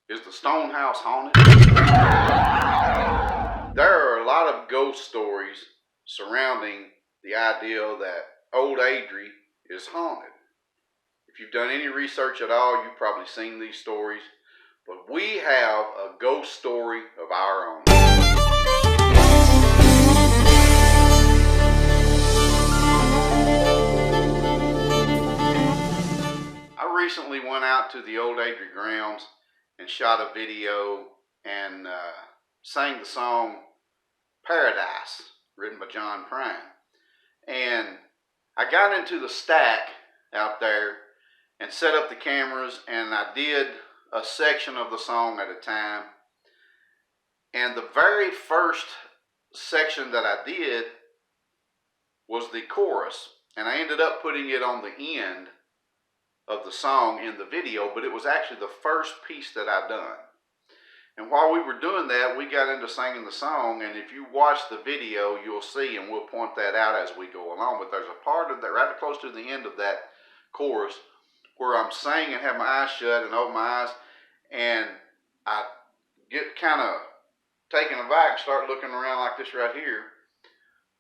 Is the stone house haunted? There are a lot of ghost stories surrounding the idea that Old Adrie is haunted. If you've done any research at all, you've probably seen these stories, but we have a ghost story of our own. I recently went out to the Old Adrie grounds and shot a video and sang the song Paradise, written by John Prine. And I got into the stack out there and set up the cameras, and I did a section of the song at a time. And the very first section that I did was the chorus, and I ended up putting it on the end of the song in the video, but it was actually the first piece that I done. And while we were doing that, we got into singing the song, and if you watch the video, you'll see, and we'll point that out as we go along, but there's a part of that right close to the end of that chorus where I'm singing and have my eyes shut and open my eyes, and I get kind of taken aback and start looking around like this right here,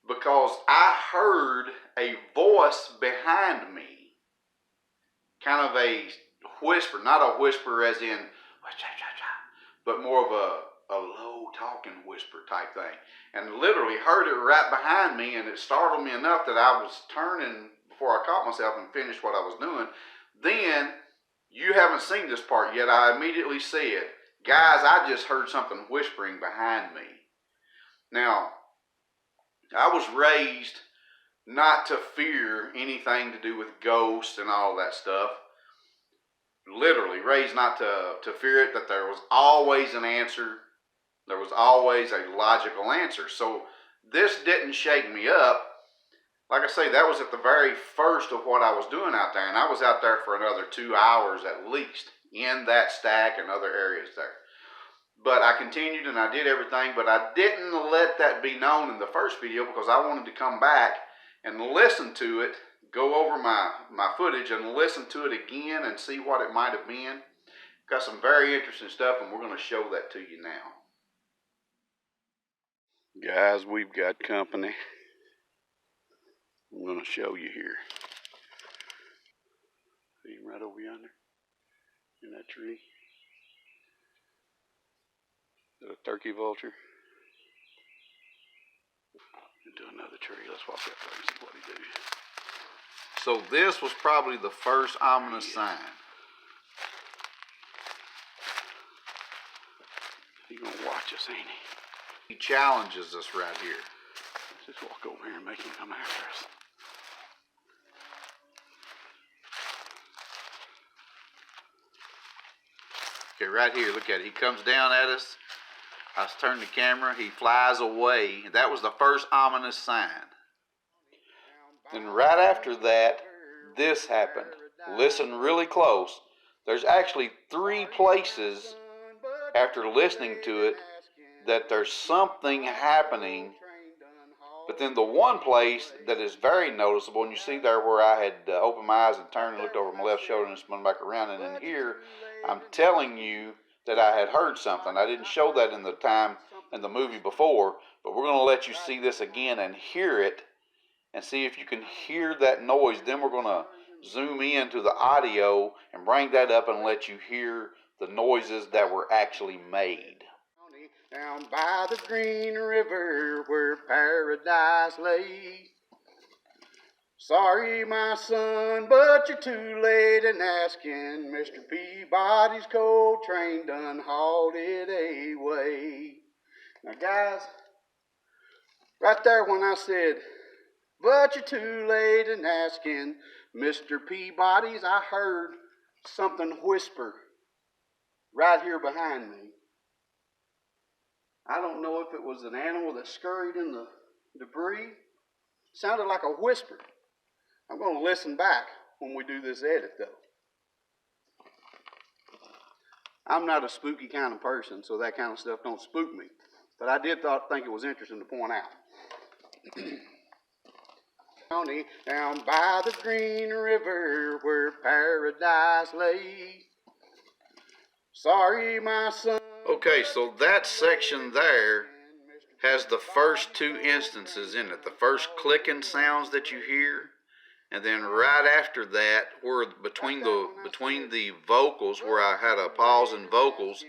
because I heard a voice behind me, kind of a whisper, not a whisper as in, but more of a low talking whisper type thing. And literally heard it right behind me, and it startled me enough that I was turning before I caught myself and finished what I was doing. Then, you haven't seen this part yet, I immediately said, guys, I just heard something whispering behind me. Now, I was raised not to fear anything to do with ghosts and all that stuff. Literally raised not to fear it, that there was always an answer. There was always a logical answer. So this didn't shake me up. Like I say, that was at the very first of what I was doing out there. And I was out there for another 2 hours at least in that stack and other areas there. But I continued and I did everything, but I didn't let that be known in the first video because I wanted to come back and listen to it, go over my footage and listen to it again and see what it might have been. Got some very interesting stuff, and we're going to show that to you now. Guys, we've got company. I'm going to show you here. See him right over yonder in that tree? Is that a turkey vulture? Into another tree. Let's walk that way and see what he do. So this was probably the first ominous sign. He's gonna watch us, ain't he? He challenges us right here. Let's just walk over here and make him come after us. Okay, right here, look at it. He comes down at us. I turn the camera, he flies away. That was the first ominous sign. Then right after that, this happened. Listen really close. There's actually 3 places after listening to it that there's something happening. But then the one place that is very noticeable, and you see there where I had opened my eyes and turned and looked over my left shoulder and spun back around, and in here, I'm telling you that I had heard something. I didn't show that in the time in the movie before, but we're going to let you see this again and hear it and see if you can hear that noise. Then we're going to zoom into the audio and bring that up and let you hear the noises that were actually made. Down by the green river where paradise lay. Sorry, my son, but you're too late in asking. Mr. Peabody's coal train done hauled it away. Now, guys, right there when I said, but you're too late in asking, Mr. Peabody's, I heard something whisper right here behind me. I don't know if it was an animal that scurried in the debris. Sounded like a whisper. I'm going to listen back when we do this edit, though. I'm not a spooky kind of person, so that kind of stuff don't spook me. But I did think it was interesting to point out. Down by the green river where paradise lay. Sorry, my son. Okay, so that section there has the first two instances in it. The first clicking sounds that you hear, and then right after that, where between the vocals, where I had a pause in vocals,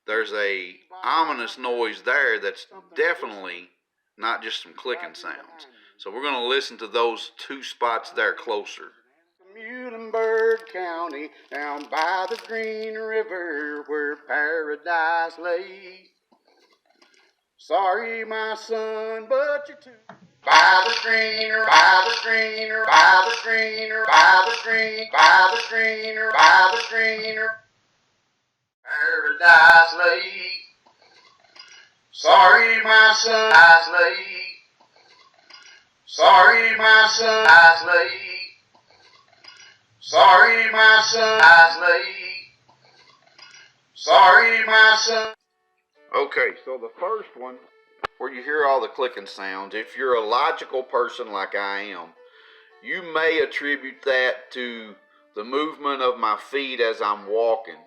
there's a ominous noise there that's definitely not just some clicking sounds. So we're going to listen to those two spots there closer. Muhlenberg County, down by the Green River, where paradise lay. Sorry, my son, but you're too. By the greener, by the greener, by the greener, by the green, by the greener, by the greener, paradise lay. Sorry, my son, I lay. Sorry, my son, I lay. Sorry, my son, I lay. Sorry, my son. Okay, so the first one, where you hear all the clicking sounds, if you're a logical person like I am, you may attribute that to the movement of my feet as I'm walking.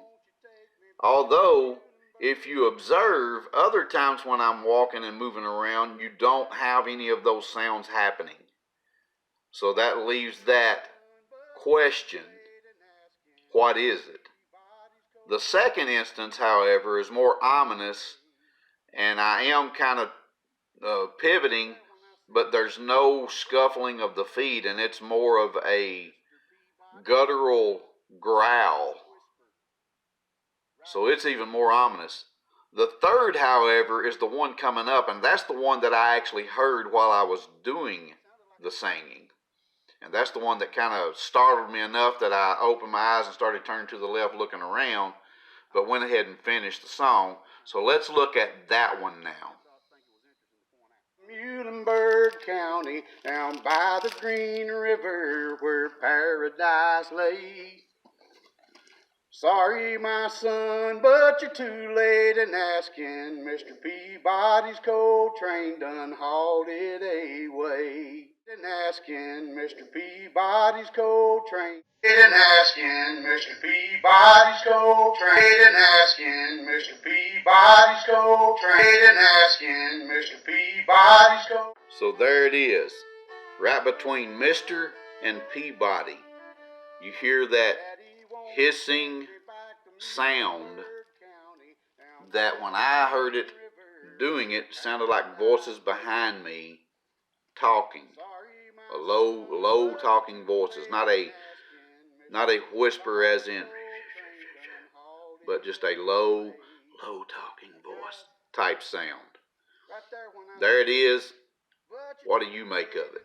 Although, if you observe, other times when I'm walking and moving around, you don't have any of those sounds happening. So that leaves that question, what is it? The second instance, however, is more ominous, and I am kind of pivoting, but there's no scuffling of the feet, and it's more of a guttural growl. So it's even more ominous. The third, however, is the one coming up, and that's the one that I actually heard while I was doing the singing. And that's the one that kind of startled me enough that I opened my eyes and started turning to the left looking around, but went ahead and finished the song. So let's look at that one now. Muhlenberg County, down by the Green River, where paradise lay. Sorry, my son, but you're too late in asking. Mr. Peabody's coal train done hauled it away. And asking Mr. Peabody's coal train. And asking Mr. Peabody's coal train. And asking Mr. Peabody's coal train. And asking Mr. Peabody's coal. So there it is, right between Mr. and Peabody. You hear that hissing sound that when I heard it doing it sounded like voices behind me talking. A low talking voices, not a whisper as in, but just a low talking voice type sound. There it is. What do you make of it?